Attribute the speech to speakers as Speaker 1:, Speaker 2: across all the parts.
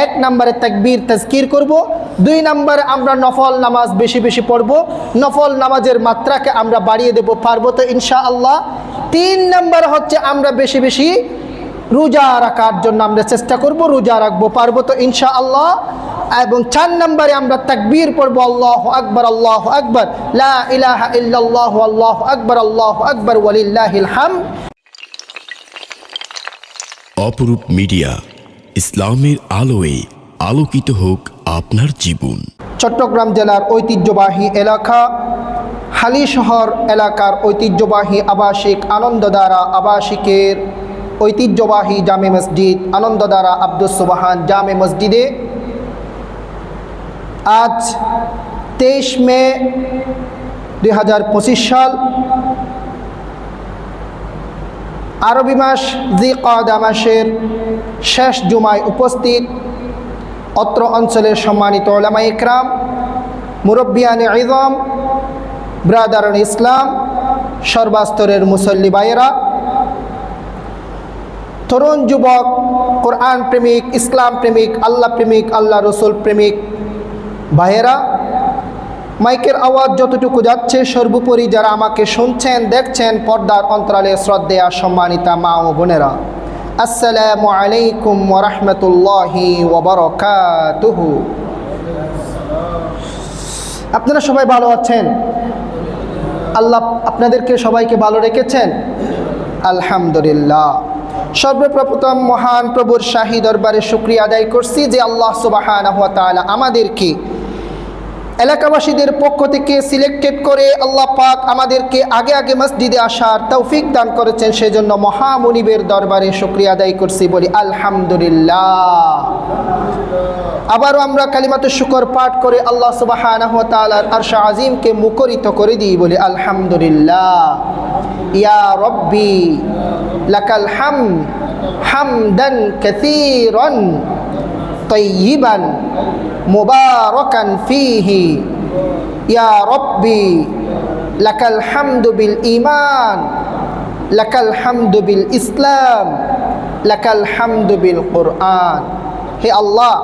Speaker 1: এক নম্বরে তাকবীর তাজকির করব, দুই নম্বরে আমরা নফল নামাজ বেশি বেশি পড়ব, নফল নামাজের মাত্রাকে আমরা বাড়িয়ে দেব, পারবো তো ইনশাআল্লাহ। তিন নম্বর হচ্ছে আমরা বেশি বেশি রোজা রাখার জন্য আমরা চেষ্টা করব, রোজা রাখবো, পারবো তো ইনশাআল্লাহ। এবং চার নম্বরে আমরা তাকবীর পড়ব, আল্লাহু আকবার, আল্লাহু আকবার, লা ইলাহা ইল্লাল্লাহু, আল্লাহু আকবার, আল্লাহু আকবার, ওয়ালিল্লাহিল হামদ।
Speaker 2: অপরূপ মিডিয়া, ইসলামের আলোয় আলোকিত হোক আপনার জীবন।
Speaker 1: চট্টগ্রাম জেলার ঐতিহ্যবাহী এলাকা হালিশহর এলাকার ঐতিহ্যবাহী আবাসিক আনন্দধারা আবাসিকের ঐতিহ্যবাহী জামে মসজিদ আনন্দধারা আব্দুস সুবহান জামে মসজিদে আজ 23 মে 2025 সাল আরবি মাস জিলকাদা মাসের শেষ জুমায় উপস্থিত অত্র অঞ্চলের সম্মানিত উলামায়ে ইকরাম, মুরব্বিয়ানে ইযম, ব্রাদারান ইসলাম, সর্বস্তরের মুসল্লি ভাইয়েরা, তরুণ যুবক, কোরআন প্রেমিক, ইসলাম প্রেমিক, আল্লাহ প্রেমিক, আল্লাহ রসুল প্রেমিক ভাইয়েরা, মাইকের আওয়াজ যতটুকু যাচ্ছে সর্বোপরি যারা আমাকে শুনছেন, দেখছেন, পর্দার অন্তরালে শ্রদ্ধেয়া সম্মানিতা মা ও বোনেরা, আসসালামু আলাইকুম ওয়া রাহমাতুল্লাহি ওয়া বারাকাতুহু। আপনারা সবাই ভালো আছেন? আল্লাহ আপনাদেরকে সবাইকে ভালো রেখেছেন, আলহামদুলিল্লাহ। সর্বপ্রথম মহান প্রভুর শাহী দরবারে শুকরিয়া আদায় করছি যে আল্লাহ সুবহানাহু ওয়া তাআলা আমাদেরকে এলাকাবাসীদের পক্ষ থেকে সিলেক্টেড করে আল্লাহ পাক আমাদেরকে আগে আগে মসজিদে আসার তৌফিক দান করেছেন, সেজন্য মহামনিবের দরবারে শুকরিয়া আদায় করছি, বলি আলহামদুলিল্লাহ। আবারও আমরা কালিমাতুশ শুকর পাঠ করে আল্লাহ সুবহানাহু ওয়া তাআলার আরশ আজিমকে মুখরিত করে দিই, বলি আলহামদুলিল্লাহ। ইয়া রব্বি লাকাল হামদ হামদান কাসীরান তাইয়িবান মুবারাকান ফীহি। ইয়া রব্বি লাকাল হামদু বিল ঈমান, লাকাল হামদু বিল ইসলাম, লাকাল হামদু বিল কুরআন। হে আল্লাহ,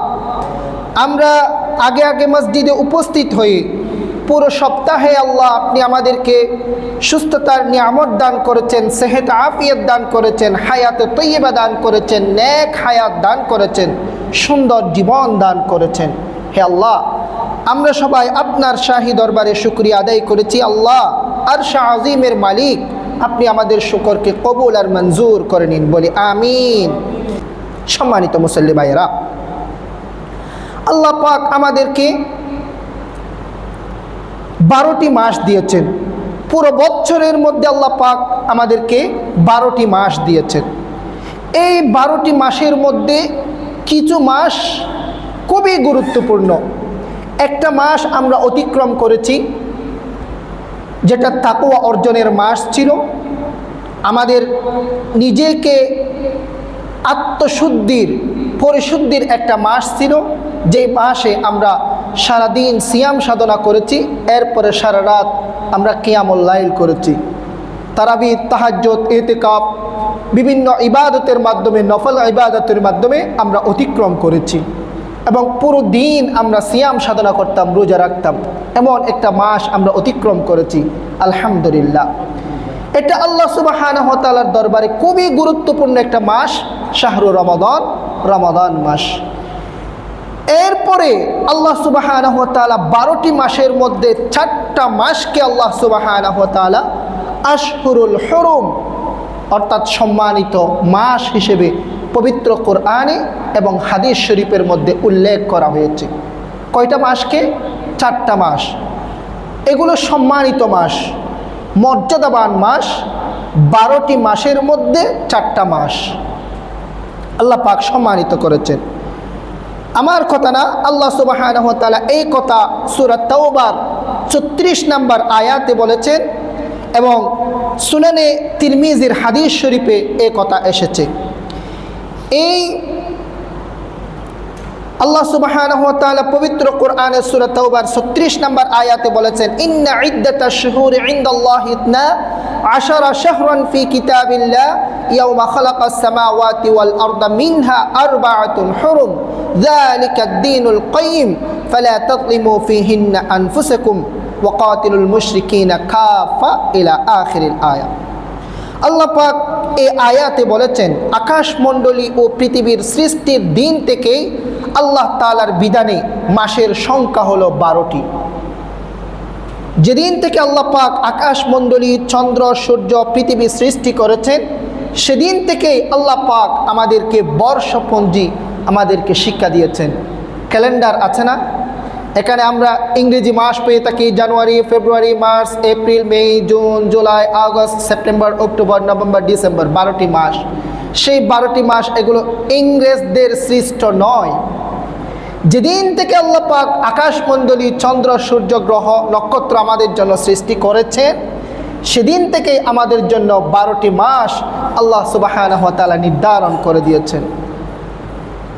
Speaker 1: আমরা আগে আগে মসজিদে উপস্থিত হই, পুরো সপ্তাহে আল্লাহ আপনি আমাদেরকে সুস্থতার নিয়ামত দান করেছেন, সেহত আফিয়ত দান করেছেন, হায়াতে তৈয়বা দান করেছেন, নেক হায়াত দান করেছেন, সুন্দর জীবন দান করেছেন। হে আল্লাহ, আমরা সবাই আপনার শাহী দরবারে শুকরিয়া আদায় করেছি। আল্লাহ, আরশ আজিমের মালিক, আপনি আমাদের শুকরকে কবুল আর মঞ্জুর করে নিন, বলি আমিন। সম্মানিত মুসল্লি ভাইয়েরা, আল্লাহ পাক আমাদেরকে 12টি মাস দিয়েছেন। পুরো বছরের মধ্যে আল্লাহ পাক আমাদেরকে 12টি মাস দিয়েছেন। এই 12টি মাসের মধ্যে কিছু মাস খুবই গুরুত্বপূর্ণ। একটা মাস আমরা অতিক্রম করেছি, যেটা তাকওয়া অর্জনের মাস ছিল, আমাদের নিজেকে আত্মশুদ্ধির পরিশুদ্ধির একটা মাস ছিল, যে মাসে আমরা সারাদিন সিয়াম সাধনা করেছি, এরপরে সারা রাত আমরা কিয়ামুল লাইল করেছি, তারাবি, তাহাজ্জুদ, ইতিকাফ, বিভিন্ন ইবাদতের মাধ্যমে, নফল ইবাদতের মাধ্যমে আমরা অতিক্রম করেছি এবং পুরো দিন আমরা সিয়াম সাধনা করতাম, রোজা রাখতাম। এমন একটা মাস আমরা অতিক্রম করেছি, আলহামদুলিল্লাহ। এটা আল্লাহ সুবহানাহু ওয়া তাআলার দরবারে খুবই গুরুত্বপূর্ণ একটা মাস, শাহরু রমাদান, রমাদান মাস। এরপরে আল্লাহ সুবহানাহু ওয়া তাআলা 12টি মাসের মধ্যে 4টা মাসকে আল্লাহ সুবহানাহু ওয়া তাআলা আশহুরুল হুরুম অর্থাৎ সম্মানিত মাস হিসেবে পবিত্র কোরআনে এবং হাদিস শরীফের মধ্যে উল্লেখ করা হয়েছে। কয়টা মাসকে? 4টা মাস। এগুলো সম্মানিত মাস, মর্যাদাবান মাস। 12টি মাসের মধ্যে 4টা মাস আল্লাহ পাক সম্মানিত করেছেন। আমার কথা না, আল্লাহ সুবহানাহু ওয়া তাআলা এই কথা সূরা তাওবার 34 নম্বর আয়াতে বলেছেন এবং সুনানে তিরমিজির হাদিস শরীফে এই কথা এসেছে। এই আল্লাহ সুবহানাহু ওয়া তাআলা পবিত্র কোরআনের সূরা তাওবার 36 নম্বর আয়াতে বলেছেন, ইন্না ইদ্দাতাশ শুহুরি ইনদাল্লাহি 12 শাহরান ফি কিতাবিল্লাহ ইয়াওমা খালাকাস সামাওয়াতি ওয়াল আরদা মিনহা আরবাআতুন হুরুম যালিকাদ দীনুল কাইয়্যিম ফালা তাযলিমু ফীহিন্না আনফুসাকুম ওয়া কাতিলুল মুশরিকিনা কাফা ইলা আখিরিল আয়াত। আল্লাহ পাক এই আয়াতে বলেছেন, আকাশমণ্ডলী ও পৃথিবীর সৃষ্টির দিন থেকেই আল্লাহ তাআলার বিধানে মাসের সংখ্যা হলো 12টি। যেদিন থেকে আল্লাহ পাক আকাশমণ্ডলী, চন্দ্র, সূর্য, পৃথিবী সৃষ্টি করেছেন, সেদিন থেকেই আল্লাহ পাক আমাদেরকে বর্ষপঞ্জি আমাদেরকে শিক্ষা দিয়েছেন। ক্যালেন্ডার আছে না, এখানে আমরা ইংরেজি মাস পেয়ে থাকি জানুয়ারি, ফেব্রুয়ারি, মার্চ, এপ্রিল, মে, জুন, জুলাই, আগস্ট, সেপ্টেম্বর, অক্টোবর, নভেম্বর, ডিসেম্বর, 12টি মাস। সেই 12টি মাস এগুলো ইংরেজদের সৃষ্ট নয়। যেদিন থেকে আল্লাহ পাক আকাশমণ্ডলী, চন্দ্র, সূর্য, গ্রহ, নক্ষত্র আমাদের জন্য সৃষ্টি করেছেন, সেদিন থেকে আমাদের জন্য 12টি মাস আল্লাহ সুবহানাহু ওয়া তাআলা নির্ধারণ করে দিয়েছেন।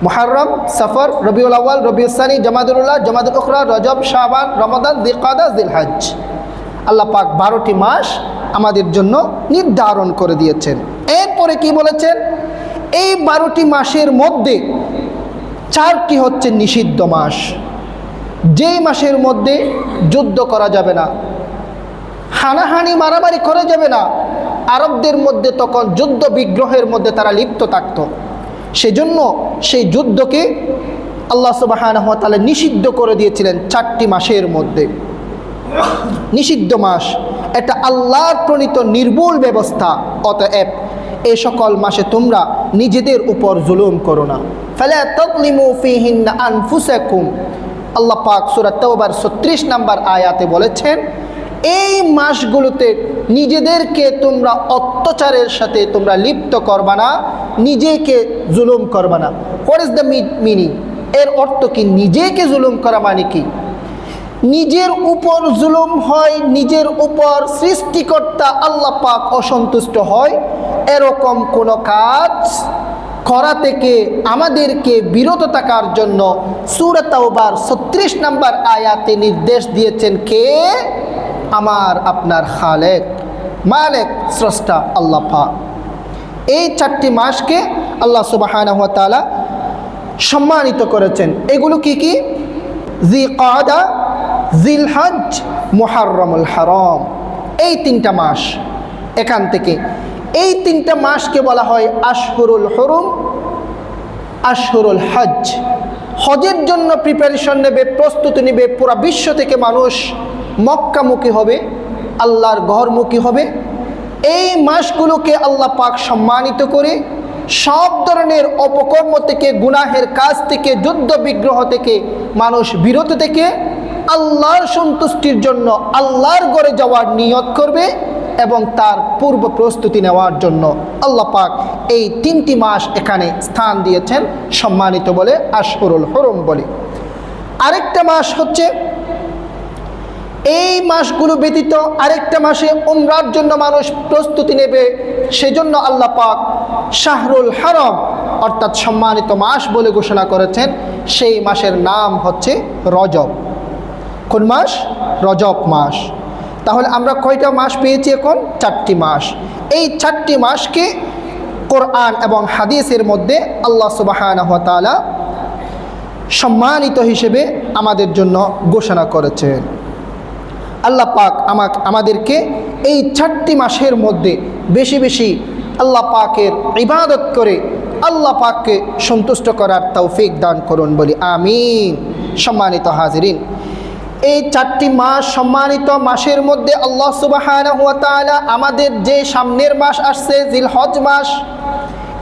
Speaker 1: মুহররম, সফর, রবিউল আউয়াল, রবিউল সানি, জমাদুল উলা, জমাদুল উখরা, রজব, শাবান, রমাদান, যিলকাদা, যিলহজ। আল্লাহ পাক 12টি মাস আমাদের জন্য নির্ধারণ করে দিয়েছেন। এরপরে কি বলেছেন, এই 12টি মাসের মধ্যে 4টি হচ্ছে নিষিদ্ধ মাস। যেই মাসের মধ্যে যুদ্ধ করা যাবে না, হানাহানি মারামারি করা যাবে না। আরবদের মধ্যে তখন যুদ্ধ বিগ্রহের মধ্যে তারা লিপ্ত থাকত, সেজন্য সেই যুদ্ধকে আল্লাহ সুবহানাহু ওয়া তাআলা নিষিদ্ধ করে দিয়েছিলেন 4টি মাসের মধ্যে। নিষিদ্ধ মাস এটা আল্লাহর প্রণীত নির্ভুল ব্যবস্থা। অতএব এই সকল মাসে তোমরা নিজেদের উপর জুলুম করো না। ফালা তাযলিমু ফীহিন্না আনফুসাকুম। আল্লাহ পাক সূরা তাওবার 36 নম্বর আয়াতে বলেছেন, এই মাসগুলোতে নিজেদেরকে তোমরা অত্যাচারের সাথে তোমরা লিপ্ত করবা না, নিজেকে জুলুম করবা না। What is the meaning? এর অর্থ কি? নিজেকে জুলুম করা মানে কি? নিজের উপর জুলুম হয়, নিজের উপর সৃষ্টিকর্তা আল্লাহ পাক অসন্তুষ্ট হয়, এরকম কোনো কাজ করা থেকে আমাদেরকে বিরত থাকার জন্য সূরা তাওবার 36 নম্বর আয়াতে নির্দেশ দিয়েছেন কে? আমার আপনার খালেক, মালিক, স্রষ্টা আল্লাহ পাক। এই 4টি মাসকে আল্লাহ সুবহানাহু ওয়া তাআলা সম্মানিত করেছেন। এগুলো কি কি? যিলকাদা, যিলহজ, মুহররমুল হারাম। এই 3টা মাস। এখান থেকে এই 3টা মাসকে বলা হয় আশহুরুল হুরুম, আশহুরুল হজ। হজের জন্য প্রিপারেশন নেবে, প্রস্তুতি নেবে। পুরা বিশ্ব থেকে মানুষ মক্কামুখী হবে, আল্লাহর ঘরমুখী হবে। এই মাসগুলোকে আল্লাহ পাক সম্মানিত করে সব ধরনের অপকর্ম থেকে, গুনাহের কাজ থেকে, যুদ্ধ বিগ্রহ থেকে মানুষ বিরত থেকে আল্লাহর সন্তুষ্টির জন্য আল্লাহর ঘরে যাওয়ার নিয়ত করবে এবং তার পূর্ব প্রস্তুতি নেওয়ার জন্য আল্লাহ পাক এই 3টি মাস এখানে স্থান দিয়েছেন সম্মানিত বলে, আশহুরুল হুরুম বলে। আরেকটা মাস হচ্ছে, এই মাসগুলো ব্যতীত আরেকটা মাসে উমরার জন্য মানুষ প্রস্তুতি নেবে, সেজন্য আল্লাহ পাক শাহরুল হারাম অর্থাৎ সম্মানিত মাস বলে ঘোষণা করেছেন। সেই মাসের নাম হচ্ছে রজব। কোন মাস? রজব মাস। তাহলে আমরা কয়টা মাস পেয়েছি এখন? 4টি মাস। এই 4টি মাসকে কোরআন এবং হাদিসের মধ্যে আল্লাহ সুবহানাহু ওয়া তাআলা সম্মানিত হিসেবে আমাদের জন্য ঘোষণা করেছেন। আল্লাহ পাক আমাদেরকে এই 4টি মাসের মধ্যে বেশি বেশি আল্লাহ পাকের ইবাদত করে আল্লাহ পাককে সন্তুষ্ট করার তৌফিক দান করুন বলি আমিন। সম্মানিত হাজিরিন, এই 4টি মাস, সম্মানিত মাসের মধ্যে আল্লাহ সুবহানাহু ওয়া তাআলা আমাদের যে সামনের মাস আসছে জিলহজ মাস,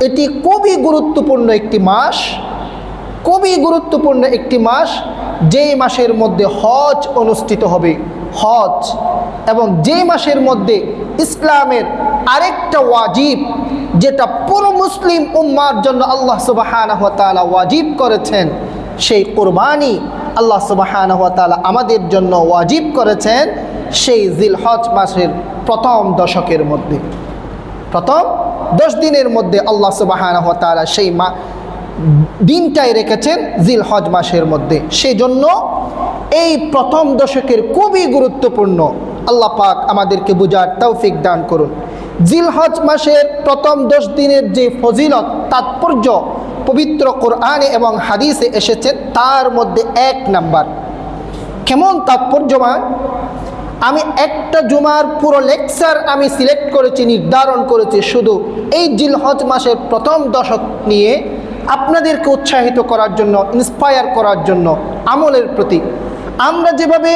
Speaker 1: এটি খুবই গুরুত্বপূর্ণ একটি মাস। খুবই গুরুত্বপূর্ণ একটি মাস, যেই মাসের মধ্যে হজ অনুষ্ঠিত হবে। হজ, এবং যে মাসের মধ্যে ইসলামের আরেকটা ওয়াজিব, যেটা পুরো মুসলিম উম্মার জন্য আল্লাহ সুবহানাহু ওয়া তাআলা ওয়াজিব করেছেন, সেই কুরবানি আল্লাহ সুবহানাহু ওয়া তাআলা আমাদের জন্য ওয়াজিব করেছেন সেই জিলহজ মাসের প্রথম দশকের মধ্যে, প্রথম 10 দিনের মধ্যে আল্লাহ সুবহানাহু ওয়া তাআলা সেই দিনটাই রেখেছেন জিলহজ মাসের মধ্যে। সেজন্য এই প্রথম দশকের খুবই গুরুত্বপূর্ণ। আল্লাহ পাক আমাদেরকে বুঝার তৌফিক দান করুন। জিলহজ মাসের প্রথম 10 দিনের যে ফজিলত তাৎপর্য পবিত্র কোরআনে এবং হাদিসে এসেছে, তার মধ্যে 1 নাম্বার। কেমন তাৎপর্যময়! আমি একটা জুমার পুরো লেকচার আমি সিলেক্ট করেছি, নির্ধারণ করেছি শুধু এই জিলহজ মাসের প্রথম দশক নিয়ে আপনাদেরকে উৎসাহিত করার জন্য, ইন্সপায়ার করার জন্য আমলের প্রতি। আমরা যেভাবে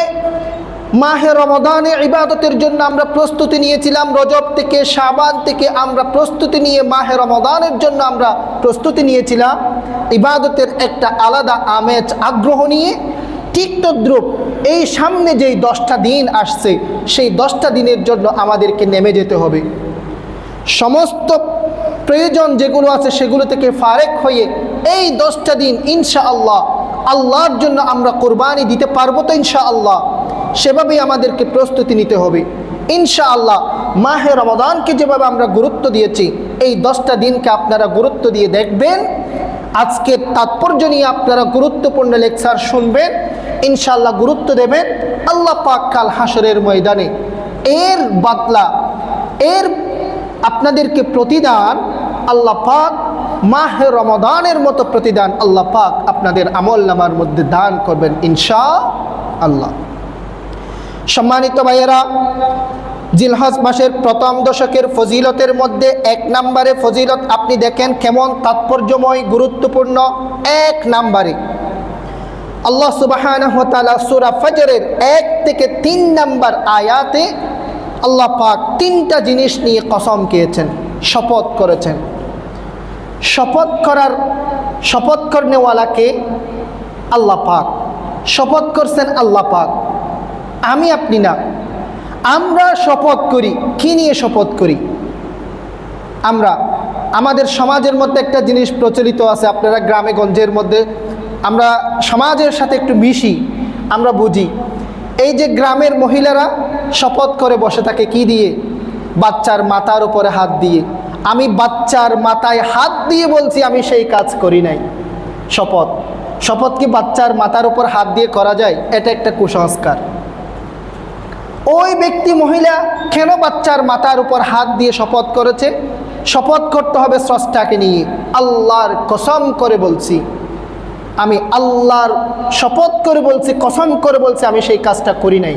Speaker 1: মাহে রমাদানে ইবাদতের জন্য আমরা প্রস্তুতি নিয়েছিলাম, রজব থেকে শাবান থেকে আমরা প্রস্তুতি নিয়ে মাহে রমাদানের জন্য আমরা প্রস্তুতি নিয়েছিলাম ইবাদতের একটা আলাদা আমেজ আগ্রহ নিয়ে, ঠিক তদ্রূপ এই সামনে যেই 10টা দিন আসছে সেই 10টা দিনের জন্য আমাদেরকে নেমে যেতে হবে। সমস্ত প্রয়োজন যেগুলো আছে সেগুলো থেকে ফারেক হয়ে এই 10টা দিন ইনশাআল্লাহ আল্লাহর জন্য আমরা কোরবানি দিতে পারবো তো ইনশাআল্লাহ। সেভাবেই আমাদেরকে প্রস্তুতি নিতে হবে ইনশাআল্লাহ। মাহে রমাদানকে যেভাবে আমরা গুরুত্ব দিয়েছি, এই 10টা দিনকে আপনারা গুরুত্ব দিয়ে দেখবেন। আজকের তাৎপর্য নিয়ে আপনারা গুরুত্বপূর্ণ লেকচার শুনবেন, ইনশাআল্লাহ গুরুত্ব দেবেন। আল্লাহ পাক কাল হাসরের ময়দানে এর বদলা, এর আপনাদেরকে প্রতিদান আল্লাহ পাক মাহে রমাদানের মতো প্রতিদান আল্লাহ পাক আপনাদের আমলনামার মধ্যে দান করবেন ইনশাআল্লাহ। সম্মানিত ভাইয়েরা, জিলহজ মাসের প্রথম দশকের ফজিলতের মধ্যে 1 নম্বরে ফজিলত আপনি দেখেন কেমন তাৎপর্যময় গুরুত্বপূর্ণ। 1 নম্বরে আল্লাহ সুবহানাহু ওয়া তাআলা সূরা ফজরের 1 থেকে 3 নম্বর আয়াতে আল্লাহ পাক 3টা জিনিস নিয়ে কসম খেয়েছেন, শপথ করেছেন। শপথ করনেওয়ালাকে আল্লাহ পাক, শপথ করছেন আল্লাহ পাক, আমি আপনি না। আমরা শপথ করি, কি নিয়ে শপথ করি? আমরা আমাদের সমাজের মধ্যে একটা জিনিস প্রচলিত আছে, আপনারা গ্রামে গঞ্জের মধ্যে আমরা সমাজের সাথে একটু মিশি, আমরা বুঝি। এই যে গ্রামের মহিলারা শপথ করে বসে থাকে কি দিয়ে? বাচ্চার মাথার উপরে হাত দিয়ে। আমি বাচ্চার মাথায় হাত দিয়ে বলছি আমি সেই কাজ করি নাই। শপথ কি বাচ্চার মাথার উপর হাত দিয়ে করা যায়? এটা একটা কুসংস্কার। ওই ব্যক্তি মহিলা কেন বাচ্চার মাথার উপর হাত দিয়ে শপথ করেছে? শপথ করতে হবে স্রষ্টাকে নিয়ে। আল্লাহর কসম করে বলছি, আমি আল্লাহর শপথ করে বলছি, কসম করে বলছি আমি সেই কাজটা করি নাই।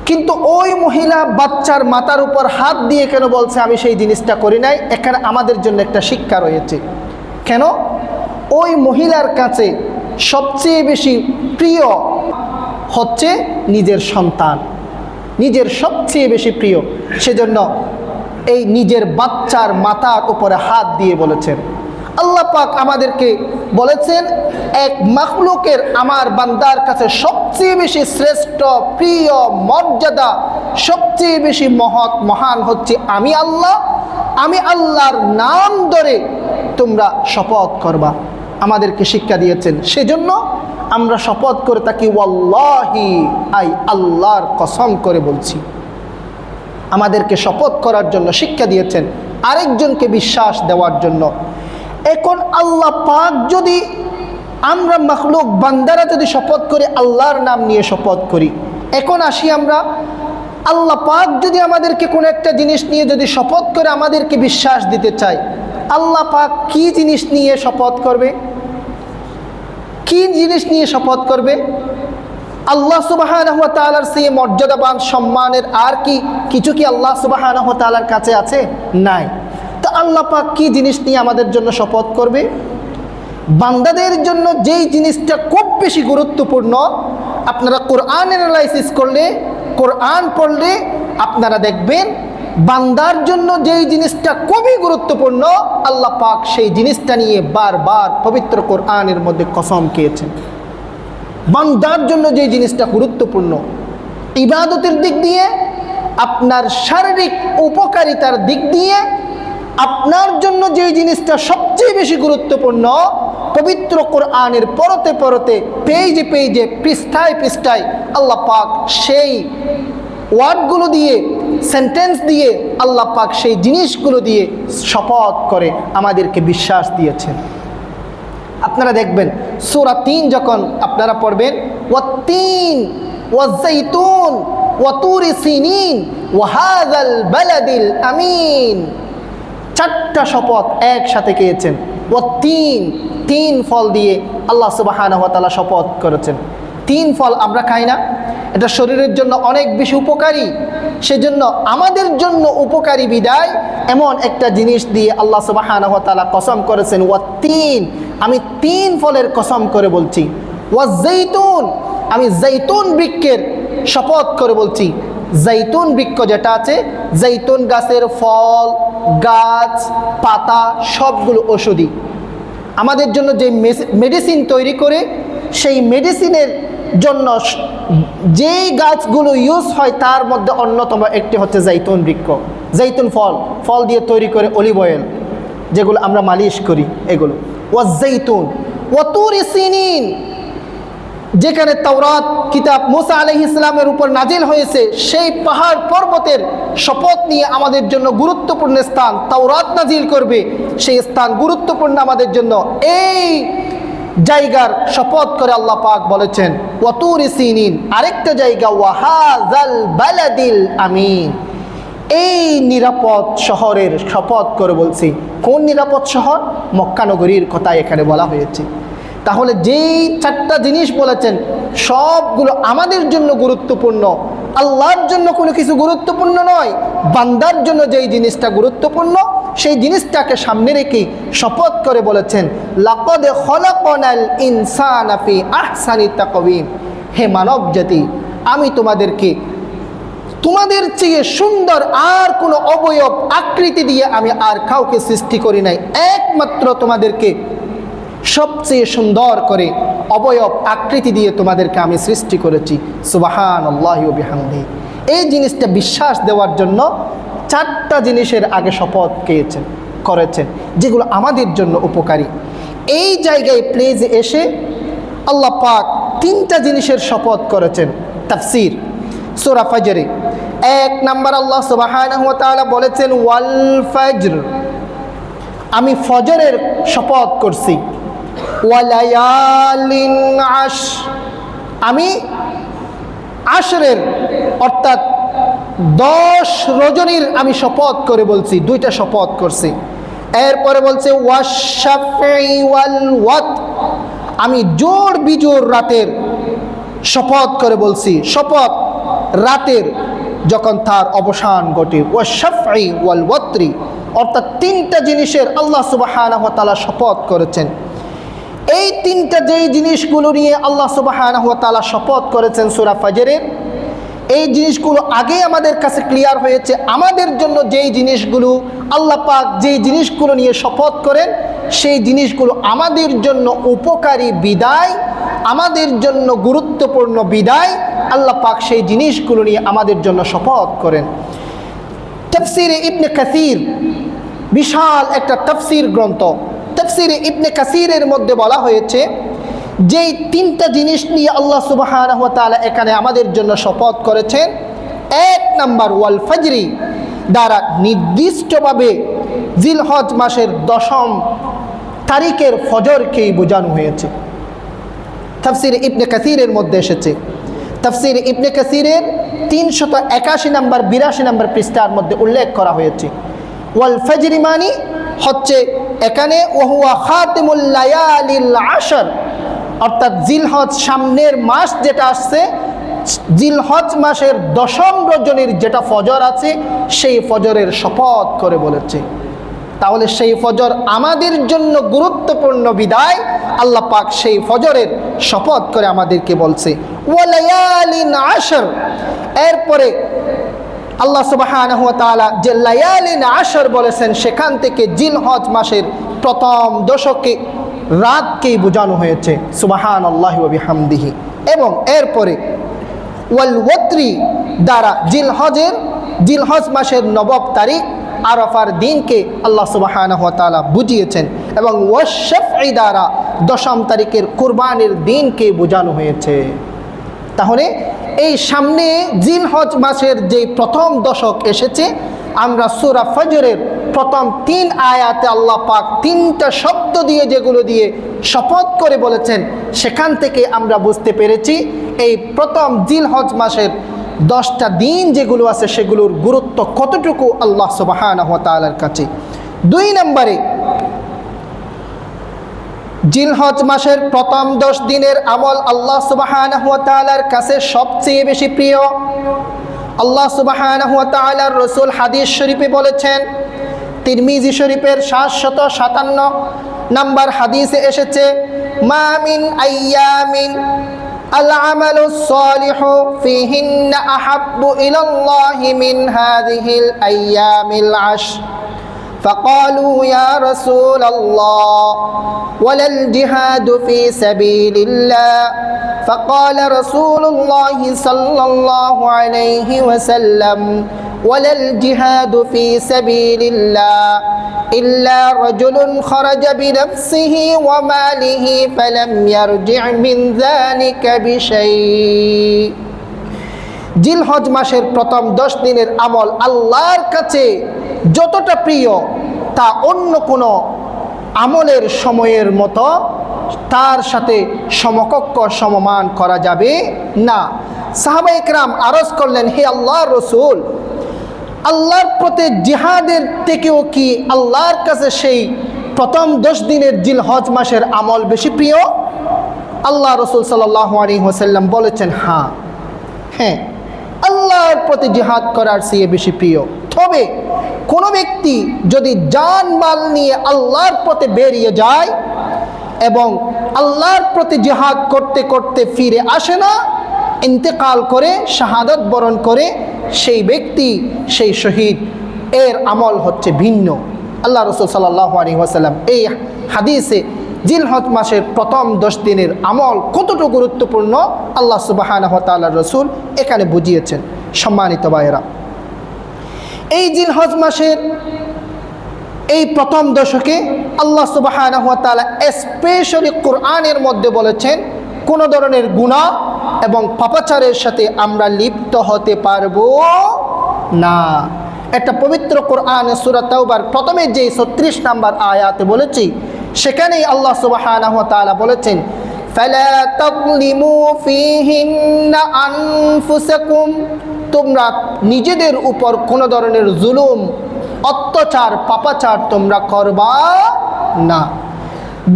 Speaker 1: কিন্তু ওই মহিলা বাচ্চার মাথার উপর হাত দিয়ে কেন বলছে আমি সেই জিনিসটা করি নাই? এখানে আমাদের জন্য একটা শিক্ষা রয়েছে। কেন? ওই মহিলার কাছে সবচেয়ে বেশি প্রিয় হচ্ছে নিজের সন্তান, নিজের সবচেয়ে বেশি প্রিয়। সেজন্য এই নিজের বাচ্চার মাথার উপরে হাত দিয়ে বলেছেন। আল্লাহ পাক আমাদেরকে বলেছেন, এক মাখলুকের আমার বান্দার কাছে সবচেয়ে বেশি শ্রেষ্ঠ, প্রিয়, মর্যাদা, সবচেয়ে বেশি মহান হচ্ছে আমি আল্লাহ। আমি আল্লাহর নাম ধরে তোমরা শপথ করবা, আমাদেরকে শিক্ষা দিয়েছেন। সেজন্য আমরা শপথ করে থাকি ওয়াল্লাহি, আই আল্লাহর কসম করে বলছি। আমাদেরকে শপথ করার জন্য শিক্ষা দিয়েছেন, আরেকজনকে বিশ্বাস দেওয়ার জন্য। এখন আল্লাহ পাক যদি, আমরা মাখলুক বান্দারা যদি শপথ করে আল্লাহর নাম নিয়ে শপথ করি, এখন আসি আমরা, আল্লাহ পাক যদি আমাদেরকে কোনো একটা জিনিস নিয়ে যদি শপথ করে আমাদেরকে বিশ্বাস দিতে চায়, আল্লাহ পাক কি জিনিস নিয়ে শপথ করবে? কি জিনিস নিয়ে শপথ করবে? আল্লাহ সুবহানাহু ওয়া তাআলার সেই মর্যাদাবান সম্মানের আর কি কিছু কি আল্লাহ সুবহানাহু ওয়া তাআলার কাছে আছে? নাই। তো আল্লাহ পাক কি জিনিস নিয়ে আমাদের জন্য শপথ করবে? বান্দাদের জন্য যেই জিনিসটা খুব বেশি গুরুত্বপূর্ণ, আপনারা কোরআন অ্যানালাইসিস করলে, কোরআন পড়লে আপনারা দেখবেন বান্দার জন্য যেই জিনিসটা খুবই গুরুত্বপূর্ণ, আল্লাহ পাক সেই জিনিসটা নিয়ে বারবার পবিত্র কোরআনের মধ্যে কসম খেয়েছেন। বান্দার জন্য যেই জিনিসটা গুরুত্বপূর্ণ ইবাদতের দিক দিয়ে, আপনার শারীরিক উপকারিতার দিক দিয়ে, আপনার জন্য যেই জিনিসটা সবচেয়ে বেশি গুরুত্বপূর্ণ, পবিত্র কোরআনের পরতে পরতে, পেজে পেজে, পৃষ্ঠায় পৃষ্ঠায় আল্লাহ পাক সেই ওয়ার্ডগুলো দিয়ে, সেন্টেন্স দিয়ে, আল্লাহ পাক সেই জিনিসগুলো দিয়ে শপথ করে আমাদেরকে বিশ্বাস দিয়েছেন। আপনারা দেখবেন সূরা ৩ যখন আপনারা পড়বেন, ওয়াত-তিন ওয়াজ-যাইতুন ওয়া তুরি সিনিন ওয়া হাযাল বালাদিল আমিন, 4টা শপথ একসাথে খেয়েছেন। ওয়াত-তিন, 3 ফল দিয়ে আল্লাহ সুবহানাহু ওয়া তাআলা শপথ করেছেন। 3 ফল আমরা খাই না, এটা শরীরের জন্য অনেক বেশি উপকারী, সেজন্য আমাদের জন্য উপকারী বিদায় এমন একটা জিনিস দিয়ে আল্লাহ সুবহানাহু ওয়া তাআলা কসম করেছেন, ওয়াত-তিন, আমি 3 ফলের কসম করে বলছি। ওয়াজ-যাইতুন, আমি জৈতুন বৃক্ষের শপথ করে বলছি। জৈতুন বৃক্ষ যেটা আছে, জৈতুন গাছের ফল, গাছ, পাতা সবগুলো ঔষধি। আমাদের জন্য যে মেডিসিন তৈরি করে, সেই মেডিসিনের জন্য যেই গাছগুলো ইউজ হয় তার মধ্যে অন্যতম একটি হচ্ছে জৈতুন বৃক্ষ। জৈতুন ফল দিয়ে তৈরি করে অলিভ অয়েল, যেগুলো আমরা মালিশ করি, এগুলো। ওয়াজ-যাইতুন ওয়া তুরি সিনিন, যেখানে তাওরাত কিতাব মুসা আলাইহিস সালামের উপর নাজিল হয়েছে, সেই পাহাড় পর্বতের শপথ নিয়ে আমাদের জন্য গুরুত্বপূর্ণ স্থান তাওরাত নাজিল করবে, সেই স্থান গুরুত্বপূর্ণ আমাদের জন্য। এই জায়গার শপথ করে আল্লাহ পাক বলেছেন ওয়া তুরি সিনিন। আরেকটা জায়গা ওয়া হাযাল বালাদিল আমিন, এই নিরাপদ শহরের শপথ করে বলছি। কোন নিরাপদ শহর? মক্কা নগরীর কথা এখানে বলা হয়েছে। তাহলে যেই 4টা জিনিস বলেছেন সবগুলো আমাদের জন্য গুরুত্বপূর্ণ, আল্লাহর জন্য কোনো কিছু গুরুত্বপূর্ণ নয়, বান্দার জন্য যেই জিনিসটা গুরুত্বপূর্ণ সেই জিনিসটাকে সামনে রেখে শপথ করে বলেছেন, লাকাদ খলাকনাল ইনসানা ফি আহসানি তাকওয়িম, হে মানব জাতি, আমি তোমাদের চেয়ে সুন্দর আর কোনো অবয়ব আকৃতি দিয়ে আমি আর কাউকে সৃষ্টি করি নাই, একমাত্র তোমাদেরকে সবচেয়ে সুন্দর করে অবয়ব আকৃতি দিয়ে তোমাদেরকে আমি সৃষ্টি করেছি। সুবহানাল্লাহি ওয়া বিহামদিহি। এই জিনিসটা বিশ্বাস দেওয়ার জন্য 4টা জিনিসের আগে শপথ করেছেন, যেগুলো আমাদের জন্য উপকারী। এই জায়গায় প্লেজে এসে আল্লাহ পাক 3টা জিনিসের শপথ করেছেন। তাফসীর সূরা ফজরে 1 নাম্বার আল্লাহ সুবহানাহু ওয়া তাআলা বলেছেন ওয়াল ফজর, আমি ফজরের শপথ করছি। ওয়ালায়ালিন আশর, আমি আশরের অর্থাৎ 10 রজনীর আমি শপথ করে বলছি, 2টা শপথ করছি। এরপরে বলছে ওয়াশ-শাফঈ ওয়াল ওয়াতর, আমি জোড় বিজোড় রাতের শপথ করে বলছি। শপথ রাতের যখন তার অবসান ঘটে, ওয়াশ-শাফঈ ওয়াল ওয়াতরি, অর্থাৎ 3টা জিনিসের আল্লাহ সুবহানাহু ওয়া তাআলা শপথ করেছেন। এই 3টা যেই জিনিসগুলো নিয়ে আল্লাহ সুবহানাহু ওয়া তাআলা শপথ করেছেন সূরা ফজরের, এই জিনিসগুলো আগে আমাদের কাছে ক্লিয়ার হয়েছে। আমাদের জন্য যেই জিনিসগুলো আল্লাহ পাক যেই জিনিসগুলো নিয়ে শপথ করেন, সেই জিনিসগুলো আমাদের জন্য উপকারী বিদায়, আমাদের জন্য গুরুত্বপূর্ণ বিদায়, আল্লাহ পাক সেই জিনিসগুলো নিয়ে আমাদের জন্য শপথ করেন। তাফসীরে ইবনে কাসীর, বিশাল একটা তাফসীর গ্রন্থ, তাফসীরে ইবনে কাসীরের মধ্যে বলা হয়েছে যেই 3টা জিনিস নিয়ে আল্লাহ সুবহানাহু ওয়া তাআলা এখানে আমাদের জন্য শপথ করেছেন। 1 নাম্বার ওয়াল ফজরি, দ্বারা নির্দিষ্টভাবে জিলহজ মাসের 10ম তারিখের ফজরকেই বোঝানো হয়েছে। তাফসীরে ইবনে কাসীরের মধ্যে এসেছে। তাফসীরে ইবনে কাসীরের 381 নাম্বার 82 নাম্বার পৃষ্ঠার মধ্যে উল্লেখ করা হয়েছে। ওয়াল ফজরি মানে হচ্ছে এখানে ওহুয়া খাতিমুল লায়ালিল আশর, অর্থাৎ জিলহজ সামনের মাস যেটা আসছে, জিলহজ মাসের 10ম রজনীর যেটা ফজর আছে, সেই ফজরের শপথ করে বলেছে। তাহলে সেই ফজর আমাদের জন্য গুরুত্বপূর্ণ বিদায় আল্লাহ পাক সেই ফজরের শপথ করে আমাদেরকে বলছে ওয়ালায়ালিন আশর। এরপরে আল্লাহ সুবহানাহু ওয়া তাআলা যে লায়ালিন আশর বলেছেন, সেখান থেকে জিলহজ মাসের প্রথম দশকে রাতকেই বোঝানো হয়েছে। সুবহানাল্লাহি ওয়া বিহামদিহি। এবং এরপরে ওয়াল ওয়াতরি দ্বারা জিলহজ মাসের 9 তারিখ আরাফার দিনকে আল্লাহ সুবহানাহু ওয়া তাআলা বুঝিয়েছেন। এবং ওয়াশ-শাফঈ দ্বারা 10ম তারিখের কুরবানির দিনকে বোঝানো হয়েছে। তাহলে এই সামনে জিলহজ মাসের যে প্রথম দশক এসেছে, আমরা সূরা ফজরের প্রথম 3 আয়াতে আল্লাহ পাক 3টা শব্দ দিয়ে যেগুলো দিয়ে শপথ করে বলেছেন, সেখান থেকে আমরা বুঝতে পেরেছি এই প্রথম জিলহজ মাসের 10টা দিন যেগুলো আছে সেগুলোর গুরুত্ব কতটুকু আল্লাহ সুবহানাহু ওয়া তাআলার কাছে। 2 নম্বরে, জিলহজ মাসের প্রথম 10 দিনের আমল আল্লাহ সুবহানাহু ওয়া তাআলার কাছে সবচেয়ে বেশি প্রিয়। আল্লাহ সুবহানাহু ওয়া তাআলার রাসূল হাদিস শরীফে বলেছেন, তিরমিজি শরীফের 757 নম্বর হাদিসে এসেছে, মা মিন আইয়ামিন আল আমালুস সালিহু ফিহিন্না আহাব্বু ইলাল্লাহি মিন হাযিহিল আইয়ামিল আশর। فقالوا يا رسول الله ولا الجهاد في سبيل الله؟ فقال رسول الله صلى الله عليه وسلم ولا الجهاد في سبيل الله إلا رجل خرج بنفسه وماله فلم يرجع من ذلك بشيء। জিলহজ মাসের প্রথম 10 দিনের আমল আল্লাহর কাছে যতটা প্রিয় তা অন্য কোনো আমলের সময়ের মতো তার সাথে সমকক্ষ সমমান করা যাবে না। সাহাবায়ে কেরাম আরজ করলেন, হে আল্লাহর রাসূল, আল্লাহর পথে জিহাদের থেকেও কি আল্লাহর কাছে সেই প্রথম 10 দিনের জিলহজ মাসের আমল বেশি প্রিয়? আল্লাহ রাসূল সাল্লাল্লাহু আলাইহি ওয়াসাল্লাম বলেছেন, হ্যাঁ, আল্লাহর প্রতি জিহাদ করার চেয়ে বেশি প্রিয়। তবে কোনো ব্যক্তি যদি জান মাল নিয়ে আল্লাহর পথে বেরিয়ে যায় এবং আল্লাহর প্রতি জিহাদ করতে করতে ফিরে আসে না, ইন্তেকাল করে শাহাদাত বরণ করে, সেই ব্যক্তি, সেই শহীদ, এর আমল হচ্ছে ভিন্ন। আল্লাহ রাসূল সাল্লাল্লাহু আলাইহি ওয়াসাল্লাম এই হাদিসে জিলহজ মাসের প্রথম 10 দিনের আমল কতটুকু গুরুত্বপূর্ণ আল্লাহ সুবহানাহু ওয়া তাআলার রাসূল এখানে বুঝিয়েছেন। সম্মানিত ভাইয়েরা, এই জিলহজ মাসের এই প্রথম দশকে আল্লাহ সুবহানাহু ওয়া তাআলা স্পেশালি কোরআনের মধ্যে বলেছেন, কোন ধরনের গুনাহ এবং পাপাচারের সাথে আমরা লিপ্ত হতে পারবো না। একটা পবিত্র কোরআন সূরা তাওবার প্রথমে যে 36 নম্বর আয়াতে বলেছি, সেখানেই আল্লাহ সুবহানাহু ওয়া তাআলা বলেছেন, ফালা তাযলিমু ফীহিন্না আনফুসাকুম, তোমরা নিজেদের উপর কোনো ধরনের জুলুম, অত্যাচার, পাপাচার তোমরা করবা না।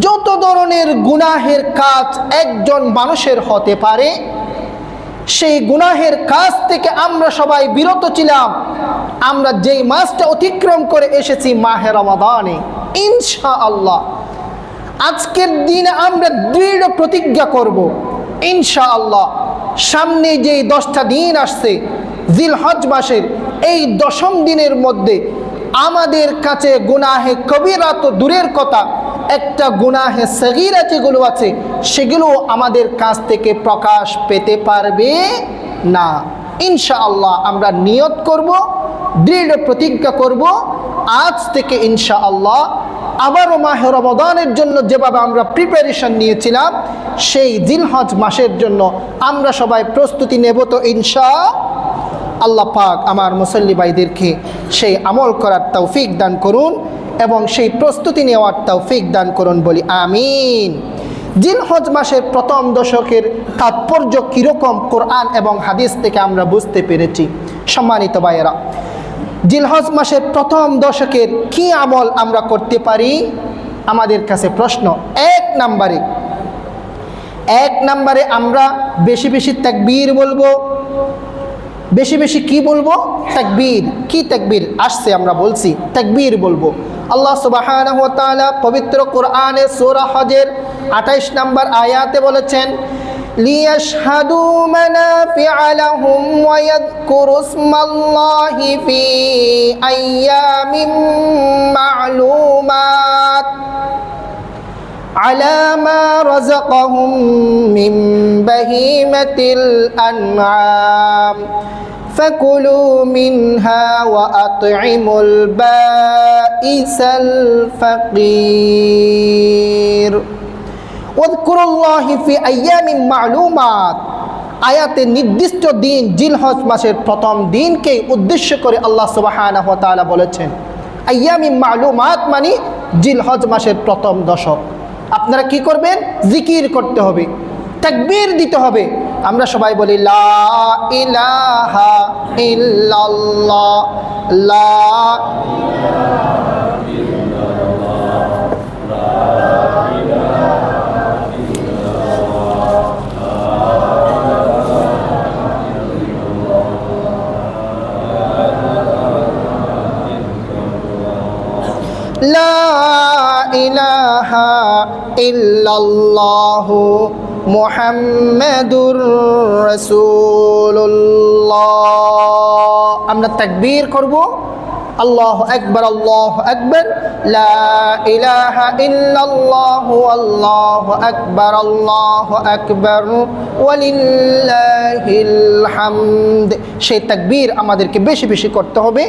Speaker 1: যত ধরনের গুনাহের কাজ একজন মানুষের হতে পারে, সেই গুনাহের কাজ থেকে আমরা সবাই বিরত ছিলাম। আমরা যেই মাসটা অতিক্রম করে এসেছি মাহে রমাদানে, ইনশাআল্লাহ আজকের দিনে আমরা দৃঢ় প্রতিজ্ঞা করব, ইনশাআল্লাহ সামনে যেই 10টা দিন আসছে জিলহজ মাসের, এই 10ম দিনের মধ্যে আমাদের কাছে গুনাহে কবিরা তো দূরের কথা, একটা গুনাহে সগীরা যেগুলো আছে সেগুলো আমাদের কাছ থেকে প্রকাশ পেতে পারবে না। ইনশাআল্লাহ আমরা নিয়ত করব, দৃঢ় প্রতিজ্ঞা করব, আজ থেকে ইনশাআল্লাহ আবারও মাহে রমাদানের জন্য যেভাবে আমরা প্রিপারেশন নিয়েছিলাম, সেই জিলহজ মাসের জন্য আমরা সবাই প্রস্তুতি নেব তো ইনশাআল্লাহ। পাক আমার মুসল্লি ভাইদেরকে সেই আমল করার তৌফিক দান করুন এবং সেই প্রস্তুতি নেওয়ার তৌফিক দান করুন, বলি আমিন। জিলহজ মাসের প্রথম দশকের তাৎপর্য কীরকম কোরআন এবং হাদিস থেকে আমরা বুঝতে পেরেছি। সম্মানিত ভাইয়েরা, জিলহজ মাসের প্রথম দশকের কি আমল আমরা করতে পারি? আমাদের কাছে প্রশ্ন। এক নম্বরে আমরা বেশি বেশি তাকবীর বলবো। বেশি বেশি কি বলবো? তাকবীর। কি তাকবীর আসছে আমরা বলছি, তাকবীর বলবো। আল্লাহ সুবহানাহু ওয়া তাআলা পবিত্র কোরআনে সূরা হজের 28 নম্বর আয়াতে বলেছেন, লিয়াশহাদু মানাফিআ লাহুম ওয়া ইয়াযকুরু ইসমাল্লাহি ফি আইয়ামিন মা'লুমাত আলা মা রাযাকাহুম মিন বাহিমাতিল আনআম ফাকুলু মিনহা ওয়া আত'ইমুল বাঈসাল ফাকির ওয়াযকুরুল্লাহি ফি আইয়ামিন মা'লুমাত। আয়াতে নির্দিষ্ট দিন জিলহজ মাসের প্রথম দিনকে উদ্দেশ্য করে আল্লাহ সুবহানাহু ওয়া তাআলা বলেছেন আইয়ামিন মালুমাত, মানে জিলহজ মাসের প্রথম দশক। আপনারা কি করবেন? জিকির করতে হবে, তাকবীর দিতে হবে। আমরা সবাই বলি লা ইলাহা ইল্লাল্লাহ, লা লা ইলাহা ইল্লাল্লাহু মুহাম্মাদুর রাসূলুল্লাহ। আমরা তাকবীর করব, আল্লাহু আকবার, আল্লাহু আকবার, লা ইলাহা ইল্লাল্লাহু, আল্লাহু আকবার, আল্লাহু আকবার, ওয়ালিল্লাহিল হামদ। সেই তাকবীর আমাদেরকে বেশি বেশি করতে হবে,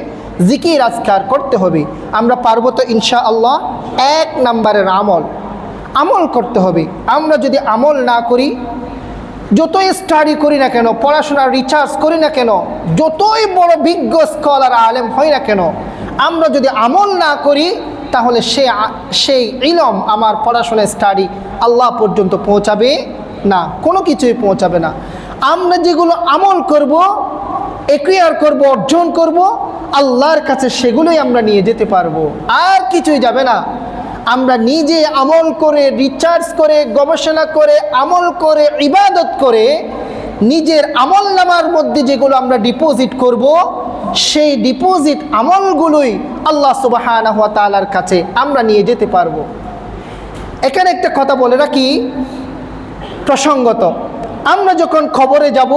Speaker 1: জিকির আজকার করতে হবে। আমরা পারবো তো ইনশাআল্লাহ। 1 নম্বরের আমল করতে হবে। আমরা যদি আমল না করি, যতই স্টাডি করি না কেন, পড়াশোনার রিসার্চ করি না কেন, যতই বড় বিজ্ঞ স্কলার আলেম হই না কেন, আমরা যদি আমল না করি তাহলে সেই ইলম, আমার পড়াশোনা স্টাডি আল্লাহ পর্যন্ত পৌঁছাবে না, কোনো কিছুই পৌঁছাবে না। আমরা যেগুলো আমল করব, একুয়ার করব, অর্জন করব, আল্লাহর কাছে সেগুলোই আমরা নিয়ে যেতে পারবো, আর কিছুই যাবে না। আমরা নিজে আমল করে, রিসার্চ করে, গবেষণা করে, আমল করে, ইবাদত করে, নিজের আমল নামার মধ্যে যেগুলো আমরা ডিপোজিট করব, সেই ডিপোজিট আমলগুলোই আল্লাহ সুবহানাহু ওয়া তাআলার কাছে আমরা নিয়ে যেতে পারবো। এখানে একটা কথা বলে রাখি প্রসঙ্গত, আমরা যখন খবরে যাব,